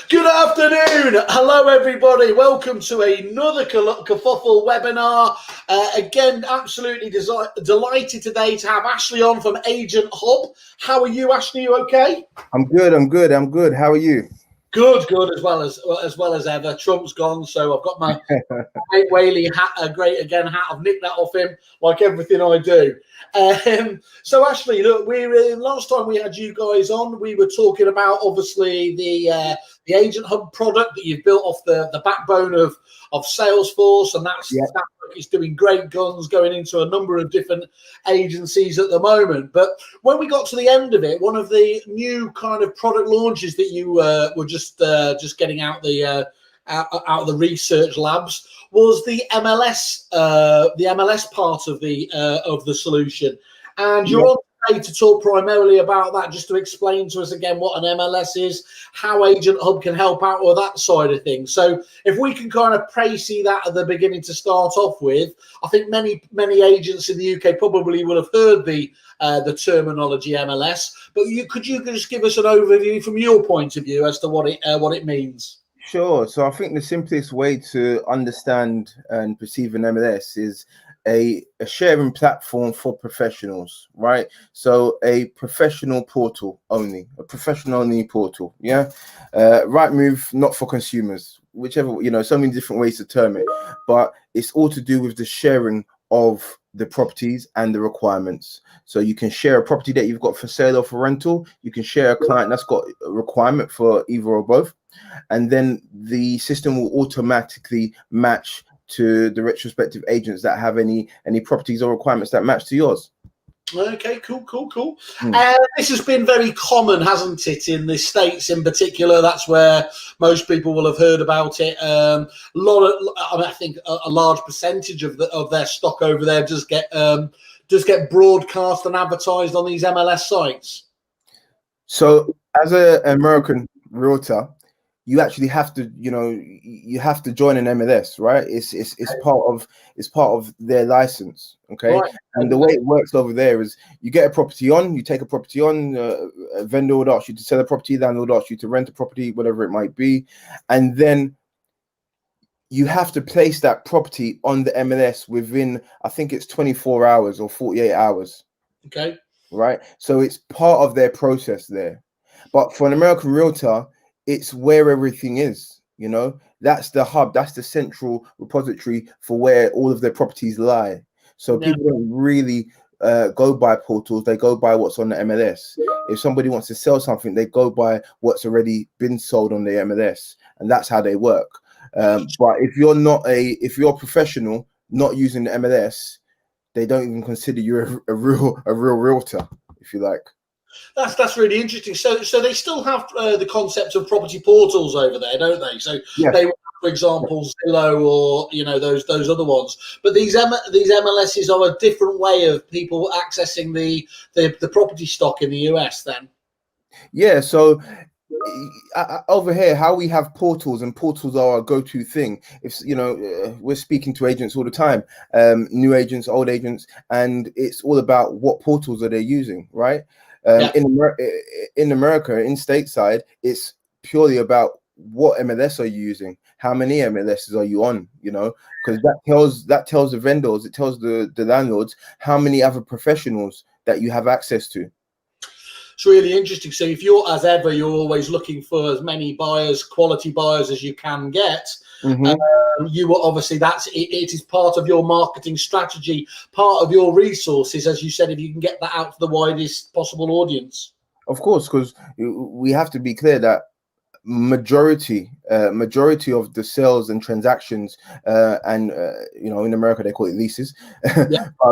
Good afternoon. Hello, everybody. Welcome to another Kerfuffle webinar. Again, absolutely delighted today to have Ashley on from Agent Hub. How are you, Ashley? You okay? I'm good. How are you? Good, as well as ever. Trump's gone, so I've got my great Whaley hat, a great again hat. I've nicked that off him, like everything I do. So Ashley, look, last time we had you guys on, we were talking about obviously the Agent Hub product that you've built off the backbone of Salesforce, and that is doing great guns, going into a number of different agencies at the moment. But when we got to the end of it, one of the new kind of product launches that you were just getting out of the research labs was the MLS part of the solution, and you're on today to talk primarily about that, just to explain to us again what an MLS is, how Agent Hub can help out with that side of things. So if we can kind of précis that at the beginning to start off with, I think many agents in the UK probably will have heard the terminology MLS, but could you just give us an overview from your point of view as to what it means? Sure. So I think the simplest way to understand and perceive an MLS is a sharing platform for professionals, right? So a professional portal only, a professional only portal. Yeah. Rightmove, not for consumers, whichever, so many different ways to term it, but it's all to do with the sharing of the properties and the requirements. So you can share a property that you've got for sale or for rental. You can share a client that's got a requirement for either or both. And then the system will automatically match to the retrospective agents that have any properties or requirements that match to yours. Okay, cool. This has been very common, hasn't it, in the States in particular? That's where most people will have heard about it. I think a large percentage of their stock over there does get broadcast and advertised on these MLS sites. So as an American realtor, you actually have to, you have to join an MLS, right? It's part of their license, okay? Right. And the way it works over there is you get a property on, you take a property on, a vendor would ask you to sell a property, landlord asks you to rent a property, whatever it might be, and then you have to place that property on the MLS within, I think it's 24 hours or 48 hours. Okay. Right? So it's part of their process there. But for an American realtor, it's where everything is, that's the hub, that's the central repository for where all of their properties lie. So people don't really go by portals, they go by what's on the MLS. If somebody wants to sell something, they go by what's already been sold on the MLS, and that's how they work. But if you're a professional not using the MLS, they don't even consider you a real realtor, if you like. That's really interesting. So they still have the concept of property portals over there, don't they? So they, for example, Zillow or those other ones. But these MLSs are a different way of people accessing the property stock in the US. Then, yeah. So over here, how we have portals, and portals are a go-to thing. If we're speaking to agents all the time, new agents, old agents, and it's all about what portals are they using, right? In America, in stateside, it's purely about what MLS are you using, how many MLSs are you on, because that tells the vendors, it tells the landlords how many other professionals that you have access to. It's really interesting. So if you're always looking for as many quality buyers as you can get. Mm-hmm. You will obviously it is part of your marketing strategy, part of your resources, as you said, if you can get that out to the widest possible audience. Of course, because we have to be clear that majority of the sales and transactions, and in America they call it leases.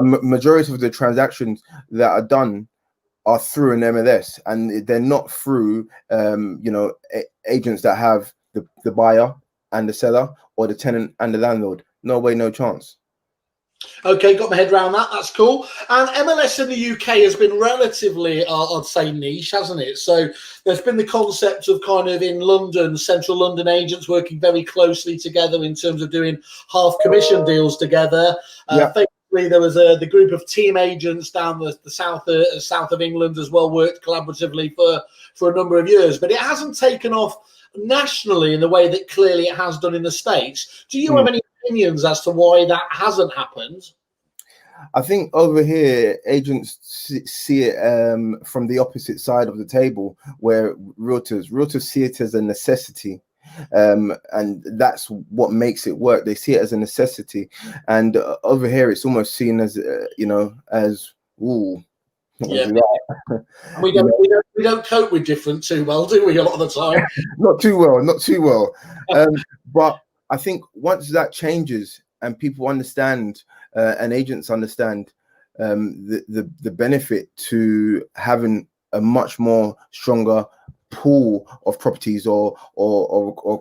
Majority of the transactions that are done are through an MLS, and they're not through agents that have the buyer and the seller, or the tenant and the landlord. No way, no chance. Okay, got my head around that. That's cool. And MLS in the UK has been relatively, I'd say, niche, hasn't it? So there's been the concept of kind of in London, central London agents working very closely together in terms of doing half commission deals together. There was the group of team agents down the south of England as well, worked collaboratively for a number of years, but it hasn't taken off nationally in the way that clearly it has done in the States. Do you have any opinions as to why that hasn't happened? I think over here, agents see it from the opposite side of the table, where realtors see it as a necessity. And that's what makes it work. They see it as a necessity. And over here, it's almost seen as, as, ooh, yeah. We don't cope with different too well, do we, a lot of the time? Not too well. But I think once that changes and people understand and agents understand the benefit to having a much more stronger pool of properties or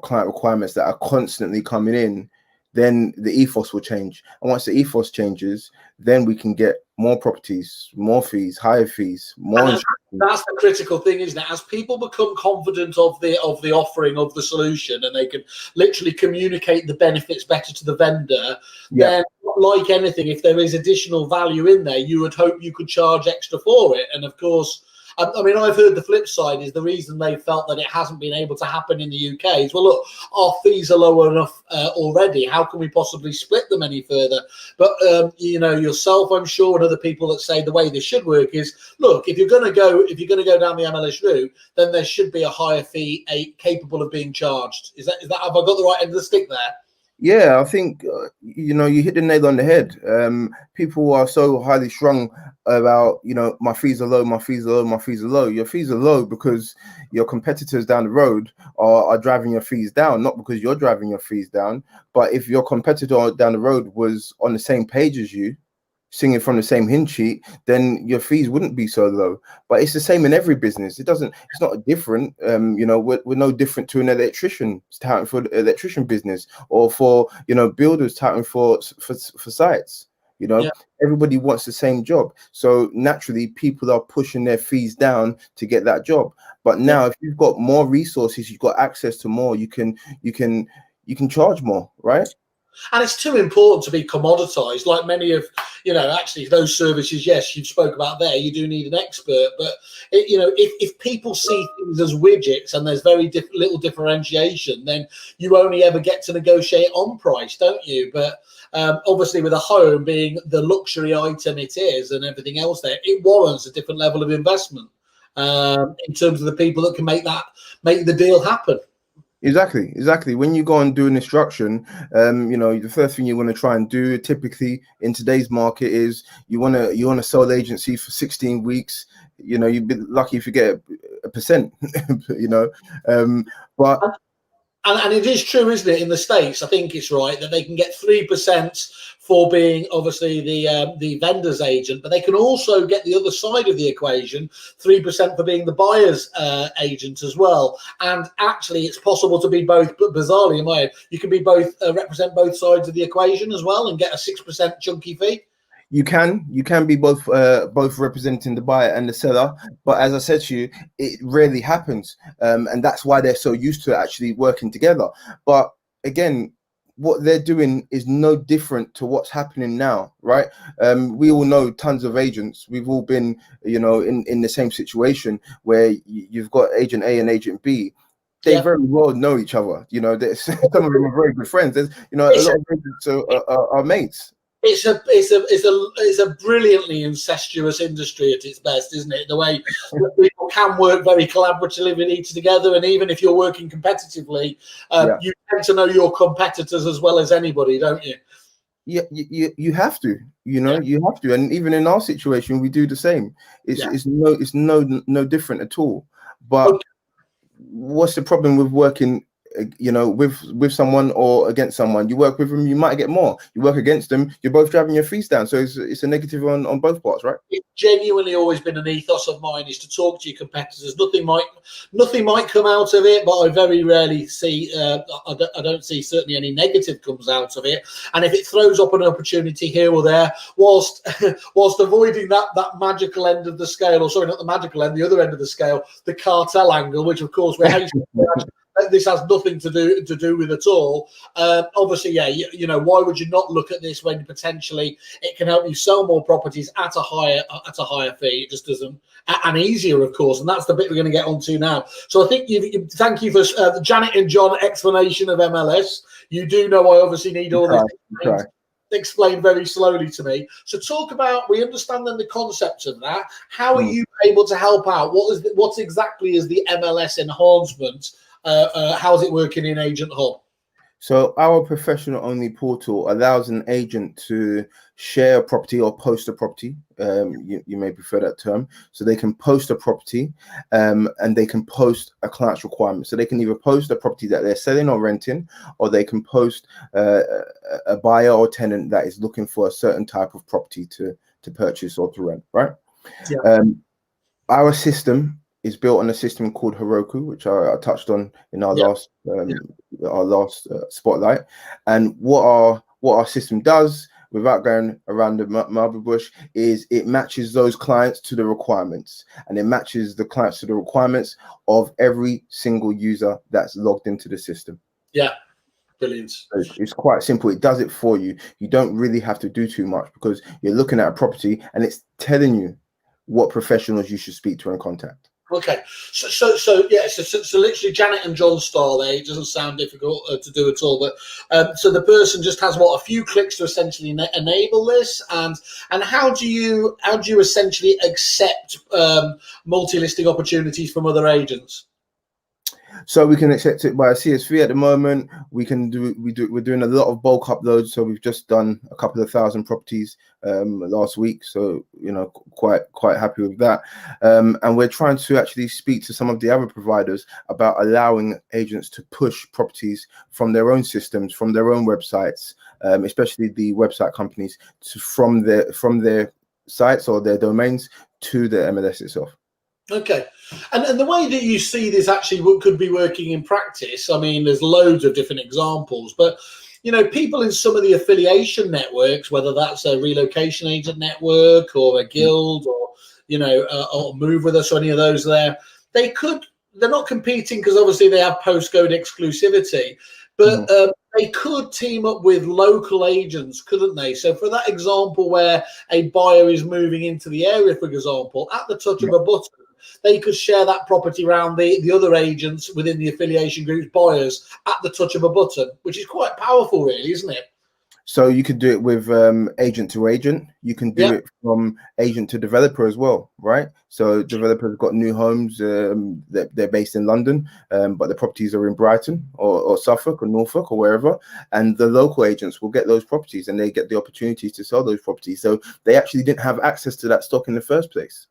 client requirements that are constantly coming in, then the ethos will change. And once the ethos changes, then we can get more properties, more fees, higher fees, more. That's the critical thing, isn't it? As people become confident of the offering of the solution, and they can literally communicate the benefits better to the vendor, then like anything, if there is additional value in there, you would hope you could charge extra for it. And of course, I mean, I've heard the flip side is the reason they felt that it hasn't been able to happen in the UK is, well, look, our fees are low enough already. How can we possibly split them any further? But, yourself, I'm sure, and other people that say the way this should work is, look, if you're going to go down the MLS route, then there should be a higher fee capable of being charged. Is that have I got the right end of the stick there? Yeah, I think, you hit the nail on the head. People are so highly strung about, my fees are low, my fees are low, my fees are low. Your fees are low because your competitors down the road are driving your fees down, not because you're driving your fees down. But if your competitor down the road was on the same page as you, singing from the same hymn sheet, then your fees wouldn't be so low. But it's the same in every business. It's not different. We're no different to an electrician touting for the electrician business, or for builders touting for sites. Everybody wants the same job. So naturally people are pushing their fees down to get that job. But now if you've got more resources, you've got access to more, you can charge more, right? And it's too important to be commoditized. Like many of, actually those services, yes, you spoke about there, you do need an expert. But, if people see things as widgets and there's very little differentiation, then you only ever get to negotiate on price, don't you? But obviously with a home being the luxury item it is and everything else there, it warrants a different level of investment in terms of the people that can make the deal happen. Exactly. When you go and do an instruction, the first thing you want to try and do typically in today's market is you want to sell the agency for 16 weeks. You'd be lucky if you get a percent, but. And it is true, isn't it? In the States, I think it's right that they can get 3% for being obviously the vendor's agent, but they can also get the other side of the equation, 3% for being the buyer's agent as well. And actually, it's possible to be both. But bizarrely, in my head, you can be both represent both sides of the equation as well and get a 6% chunky fee. You can be both representing the buyer and the seller, but as I said to you, it rarely happens, and that's why they're so used to actually working together. But again, what they're doing is no different to what's happening now, right? We all know tons of agents. We've all been, in the same situation where you've got agent A and agent B. They very well know each other. Some of them are very good friends. There's, a lot of agents are mates. It's a brilliantly incestuous industry at its best, isn't it? The way people can work very collaboratively together, and even if you're working competitively, you tend to know your competitors as well as anybody, don't you? Yeah, you have to. You have to, and even in our situation, we do the same. It's no different at all. But what's the problem with working? With someone or against someone? You work with them, you might get more. You work against them, you're both driving your fees down. So it's a negative on both parts, right? It's genuinely always been an ethos of mine is to talk to your competitors. Nothing might come out of it, but I very rarely see. I don't see certainly any negative comes out of it. And if it throws up an opportunity here or there, whilst avoiding that magical end of the scale, or sorry, not the magical end, the other end of the scale, the cartel angle, which of course we're this has nothing to do with at all. Obviously, yeah, you know, why would you not look at this when potentially it can help you sell more properties at a higher fee? It just doesn't, and easier, of course, and that's the bit we're going to get onto now. So I think thank you for Janet and John explanation of MLS. You do know I obviously need all this explained very slowly to me. So talk about, we understand then the concept of that. How are you able to help out? What exactly is the MLS enhancement? How is it working in Agent Hub? So our professional only portal allows an agent to share a property or post a property. You may prefer that term. So they can post a property and they can post a client's requirement. So they can either post a property that they're selling or renting, or they can post a buyer or tenant that is looking for a certain type of property to purchase or to rent, right? Yeah. Our system is built on a system called Heroku, which I touched on in our last spotlight. And what our system does, without going around the marble bush, is it matches those clients to the requirements, and it matches the clients to the requirements of every single user that's logged into the system. Yeah. Brilliant. So it's quite simple. It does it for you. You don't really have to do too much, because you're looking at a property and it's telling you what professionals you should speak to and contact. Okay, so literally Janet and John style there. It doesn't sound difficult to do at all, but so the person just has a few clicks to essentially enable this, and how do you essentially accept multi-listing opportunities from other agents? So we can accept it by a CSV at the moment. We're doing a lot of bulk uploads. So we've just done a couple of thousand properties last week. So, you know, quite happy with that. And we're trying to actually speak to some of the other providers about allowing agents to push properties from their own systems, from their own websites, especially the website companies, from their sites or their domains to the MLS itself. Okay, and the way that you see this actually could be working in practice, I mean, there's loads of different examples, but you know, people in some of the affiliation networks, whether that's a relocation agent network or a guild or, you know, or Move With Us or any of those they're not competing because obviously they have postcode exclusivity, but they could team up with local agents, couldn't they? So for that example where a buyer is moving into the area, for example, at the touch of a button, they could share that property around the other agents within the affiliation group's buyers at the touch of a button, which is quite powerful, really, isn't it? So you could do it with agent to agent. You can do it from agent to developer as well, right? So developers got new homes. They're based in London, but the properties are in Brighton or Suffolk or Norfolk or wherever. And the local agents will get those properties and they get the opportunities to sell those properties. So they actually didn't have access to that stock in the first place.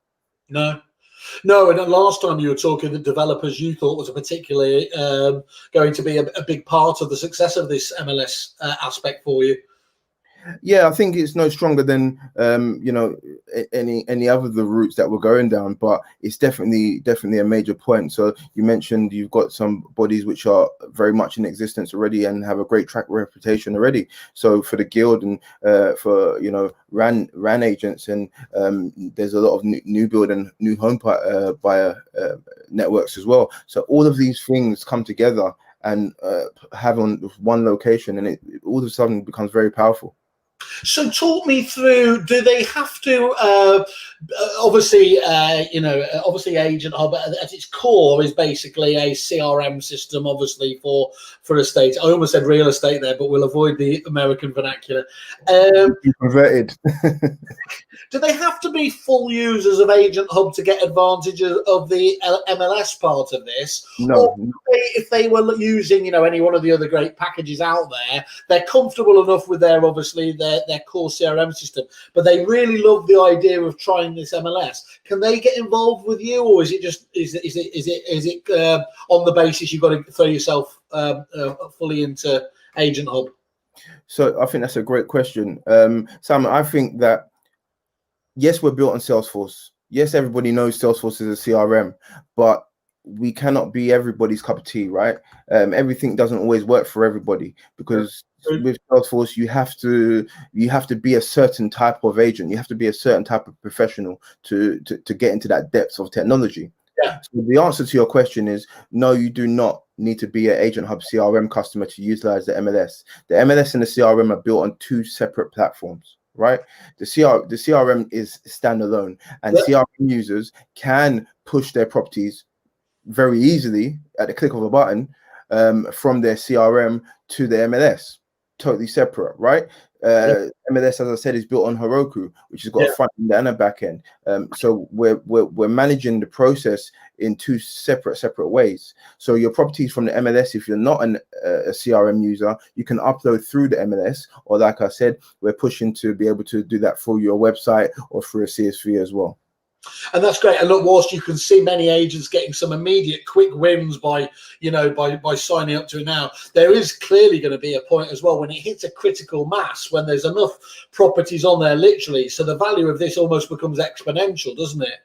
No, and last time you were talking, the developers you thought was a particularly going to be a big part of the success of this MLS aspect for you. Yeah, I think it's no stronger than you know, any other of the routes that we're going down, but it's definitely a major point. So you mentioned you've got some bodies which are very much in existence already and have a great track reputation already. So for the guild and for, you know, RAN agents, and there's a lot of new build and new home buyer networks as well. So all of these things come together and have on one location, and it all of a sudden becomes very powerful. So talk me through, do they have to, obviously Agent Hub at its core is basically a CRM system, obviously for estate. I almost said real estate there, but we'll avoid the American vernacular. Converted. Do they have to be full users of Agent Hub to get advantage of the MLS part of this? No. Or if they were using, you know, any one of the other great packages out there, they're comfortable enough with their core CRM system, but they really love the idea of trying this MLS. Can they get involved with you, or is it just is it on the basis you've got to throw yourself fully into Agent Hub? So I think that's a great question, Sam. I think that yes, we're built on Salesforce. Yes, everybody knows Salesforce is a CRM, but we cannot be everybody's cup of tea, right? Everything doesn't always work for everybody, because with Salesforce you have to be a certain type of agent. You have to be a certain type of professional to get into that depth of technology. Yeah. So the answer to your question is no, you do not need to be an Agent Hub CRM customer to utilize the MLS. The MLS and the CRM are built on two separate platforms, right? The CRM is standalone, and CRM users can push their properties very easily at the click of a button from their CRM to the MLS, totally separate, right? MLS, as I said, is built on Heroku, which has got a front end and a back end. So we're managing the process in two separate ways. So your properties from the MLS, if you're not a CRM user, you can upload through the MLS, or like I said, we're pushing to be able to do that through your website or through a CSV as well. And that's great. And look, whilst you can see many agents getting some immediate quick wins by signing up to it now, there is clearly going to be a point as well when it hits a critical mass, when there's enough properties on there, literally. So the value of this almost becomes exponential, doesn't it?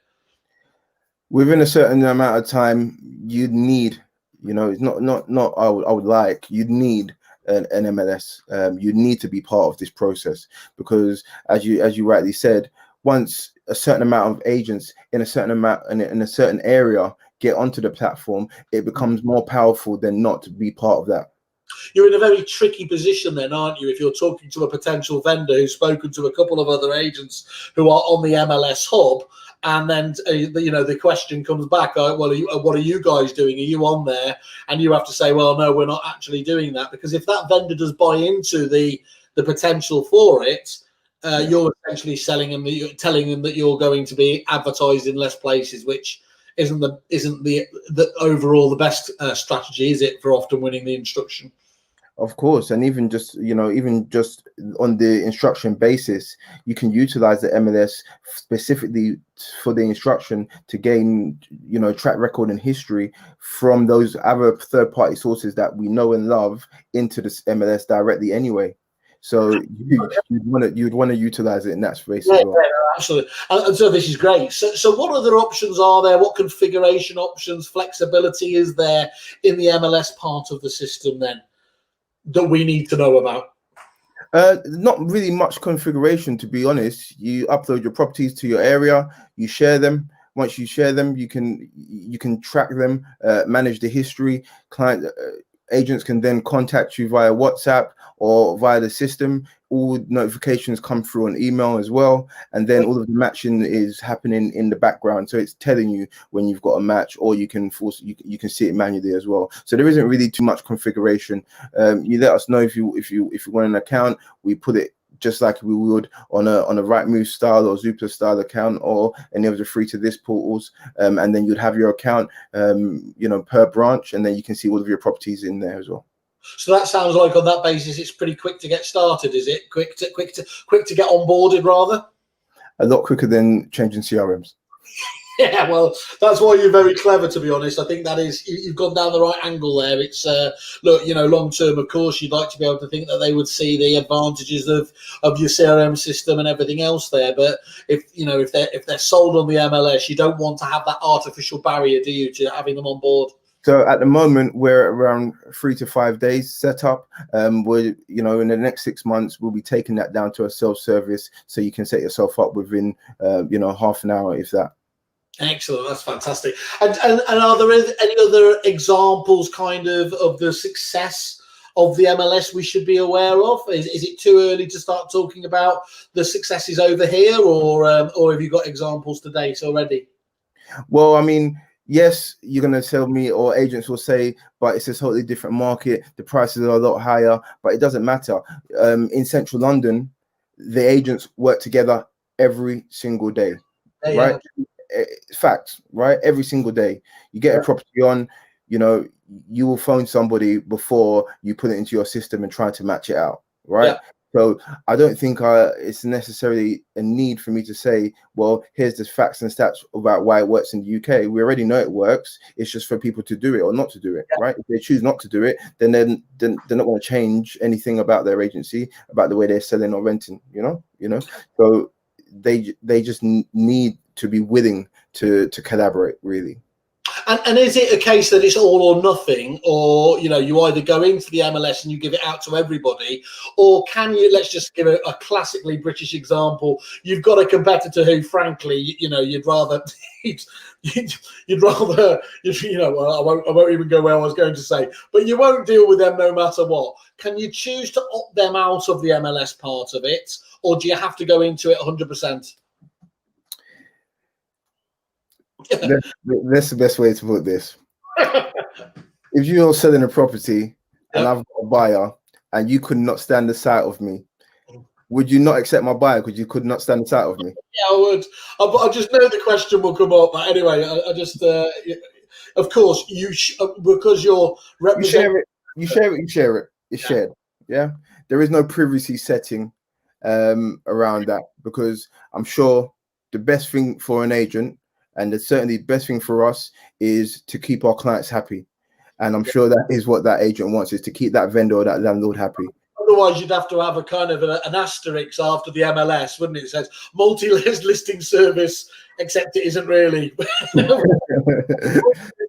Within a certain amount of time, you'd need, it's not I would like, you'd need an MLS. You need to be part of this process, because as you rightly said, once a certain amount of agents in a certain area get onto the platform, it becomes more powerful than not to be part of that. You're in a very tricky position then, aren't you, if you're talking to a potential vendor who's spoken to a couple of other agents who are on the MLS hub, and then the question comes back, well, what are you guys doing? Are you on there? And you have to say, well, no, we're not actually doing that, because if that vendor does buy into the potential for it, you're essentially telling them that you're going to be advertised in less places, which isn't the overall the best strategy, is it, for often winning the instruction? Of course, and even just on the instruction basis, you can utilize the MLS specifically for the instruction to gain track record and history from those other third-party sources that we know and love into the MLS directly anyway. So you'd want to utilize it in that space as well. Yeah, absolutely. And so this is great. So what other options are there? What configuration options, flexibility is there in the MLS part of the system then that we need to know about? Not really much configuration, to be honest. You upload your properties to your area, you share them. Once you share them, you can track them, manage the history. Agents can then contact you via WhatsApp or via the system. All notifications come through on email as well, and then all of the matching is happening in the background. So it's telling you when you've got a match, or you can see it manually as well. So there isn't really too much configuration. You let us know if you want an account. We put it just like we would on a Rightmove style or Zoopla style account, or any of the free to this portals, and then you'd have your account per branch, and then you can see all of your properties in there as well. So that sounds like on that basis it's pretty quick to get started, is it? Quick to get onboarded, rather? A lot quicker than changing CRMs. Yeah, well, that's why you're very clever, to be honest. I think that is, you've gone down the right angle there. It's look, long term, of course, you'd like to be able to think that they would see the advantages of your CRM system and everything else there. But if they're sold on the MLS, you don't want to have that artificial barrier, do you, to having them on board? So at the moment, we're around 3 to 5 days set up. We're, in the next 6 months, we'll be taking that down to a self-service, so you can set yourself up within, half an hour, if that. Excellent, that's fantastic. And are there any other examples, kind of the success of the MLS we should be aware of? Is it too early to start talking about the successes over here, or have you got examples to date already? Well, I mean, yes, you're going to tell me, or agents will say, but it's a totally different market. The prices are a lot higher, but it doesn't matter. In central London, the agents work together every single day, right? Facts, right? Every single day. You get a property on, you will phone somebody before you put it into your system and try to match it out, right? Yeah. So I don't think it's necessarily a need for me to say, well, here's the facts and stats about why it works in the UK. We already know it works. It's just for people to do it or not to do it, right? If they choose not to do it, then they're not going to change anything about their agency, about the way they're selling or renting, So they just need to be willing to collaborate, really. And is it a case that it's all or nothing, or you either go into the MLS and you give it out to everybody, or can you? Let's just give a classically British example. You've got a competitor who, frankly, you'd rather. You'd rather, well, I won't even go where I was going to say, but you won't deal with them no matter what. Can you choose to opt them out of the MLS part of it, or do you have to go into it 100%? That's the best way to put this. If you're selling a property and I've got a buyer and you could not stand the sight of me, would you not accept my buyer because you could not stand the sight of me? Yeah, I would. I just know the question will come up. But anyway, I just, of course, because you're representing. You share it. It's shared. Yeah. There is no privacy setting around that, because I'm sure the best thing for an agent, and certainly the best thing for us, is to keep our clients happy. And I'm sure that is what that agent wants, is to keep that vendor or that landlord happy. Otherwise, you'd have to have a kind of an asterisk after the MLS, wouldn't it? It says multi-listing service, except it isn't really.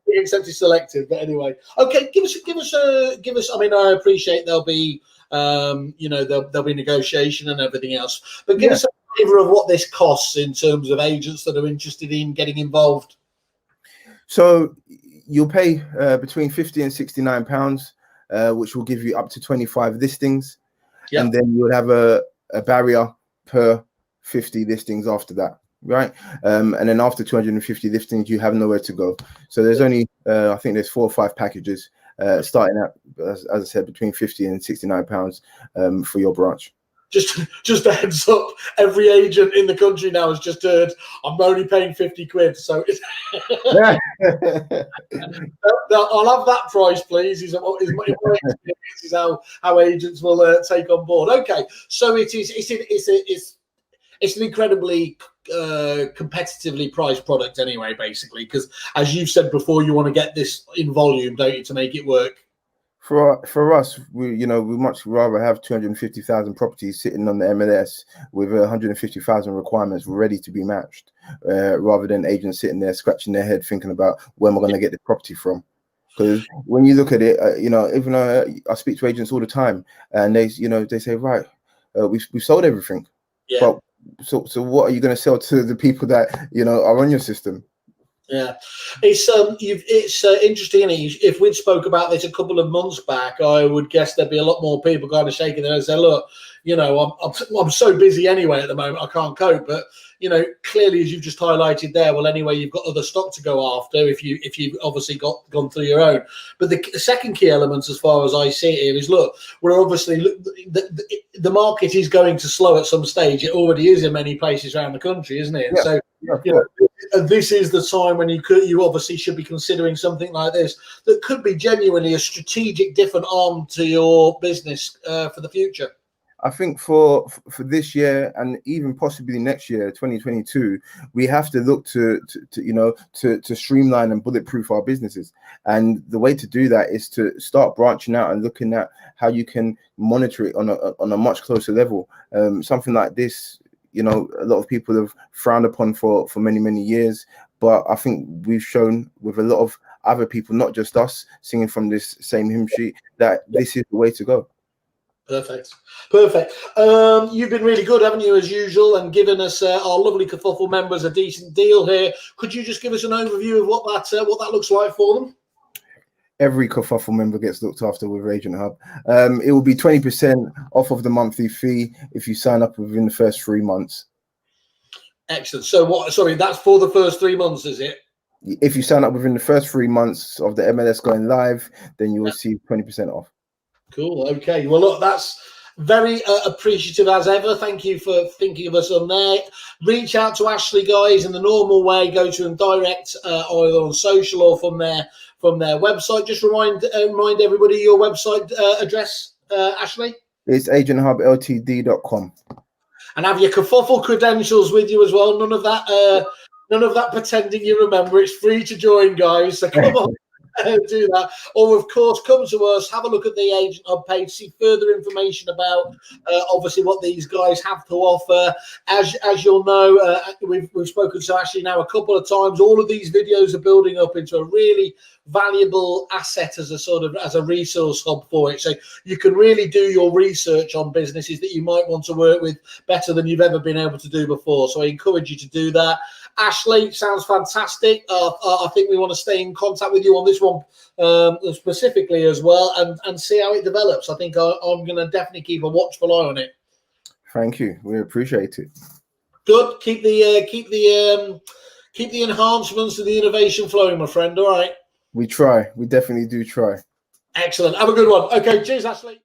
Except it's selective. But anyway, okay, give us. I mean, I appreciate there'll be, there'll be negotiation and everything else. But give us a flavor of what this costs in terms of agents that are interested in getting involved. So you'll pay between £50 and £69, which will give you up to 25 listings. Yep. And then you'll have a barrier per 50 listings after that, right? And then after 250 listings, you have nowhere to go. So there's only, I think there's 4 or 5 packages starting at, as I said, between £50 and £69 for your branch. Just a heads up, every agent in the country now has just heard, I'm only paying 50 quid. So I'll have that price, please. Is how agents will take on board. Okay, so it's an incredibly competitively priced product anyway, basically, because as you've said before, you want to get this in volume, don't you, to make it work? For us, we much rather have 250,000 properties sitting on the MLS with 150,000 requirements ready to be matched, rather than agents sitting there scratching their head thinking about where am I going to get the property from. Because when you look at it, even though I speak to agents all the time, and they say, right, we've sold everything, but so what are you going to sell to the people that are on your system? Yeah, it's interesting. If we'd spoke about this a couple of months back, I would guess there'd be a lot more people kind of shaking their head and say, "Look, I'm so busy anyway at the moment, I can't cope." But clearly, as you've just highlighted there, well, anyway, you've got other stock to go after if you've obviously gone through your own. But the second key element, as far as I see it here, is look, we're obviously the market is going to slow at some stage. It already is in many places around the country, isn't it? Yeah. So this is the time when you obviously should be considering something like this that could be genuinely a strategic different arm to your business for the future. I think for this year and even possibly next year, 2022, we have to look to streamline and bulletproof our businesses. And the way to do that is to start branching out and looking at how you can monitor it on a much closer level. Something like this, a lot of people have frowned upon for many, many years. But I think we've shown with a lot of other people, not just us, singing from this same hymn sheet, that this is the way to go. Perfect. You've been really good, haven't you, as usual, and given us our lovely Kerfuffle members a decent deal here. Could you just give us an overview of what that looks like for them? Every Kerfuffle member gets looked after with Agent Hub. It will be 20% off of the monthly fee if you sign up within the first 3 months. Excellent. So that's for the first 3 months, is it? If you sign up within the first 3 months of the MLS going live, then you will receive 20% off. Cool. Okay. Well, look, that's very appreciative as ever. Thank you for thinking of us on there. Reach out to Ashley, guys, in the normal way. Go to them direct, either on social or from their website. Just remind everybody your website address, Ashley. It's agenthub.ltd.com. And have your Kerfuffle credentials with you as well. None of that pretending you remember. It's free to join, guys. So come on. do that. Or, of course, come to us, have a look at the Agent Hub page, see further information about obviously what these guys have to offer. As you'll know, we've spoken to Ashley now a couple of times. All of these videos are building up into a really valuable asset as a resource hub for it. So you can really do your research on businesses that you might want to work with better than you've ever been able to do before. So I encourage you to do that. Ashley, sounds fantastic. I think we want to stay in contact with you on this one specifically as well, and see how it develops. I think I'm going to definitely keep a watchful eye on it. Thank you. We appreciate it. Good. Keep the enhancements to the innovation flowing, my friend. All right. We try. We definitely do try. Excellent. Have a good one. Okay. Cheers, Ashley.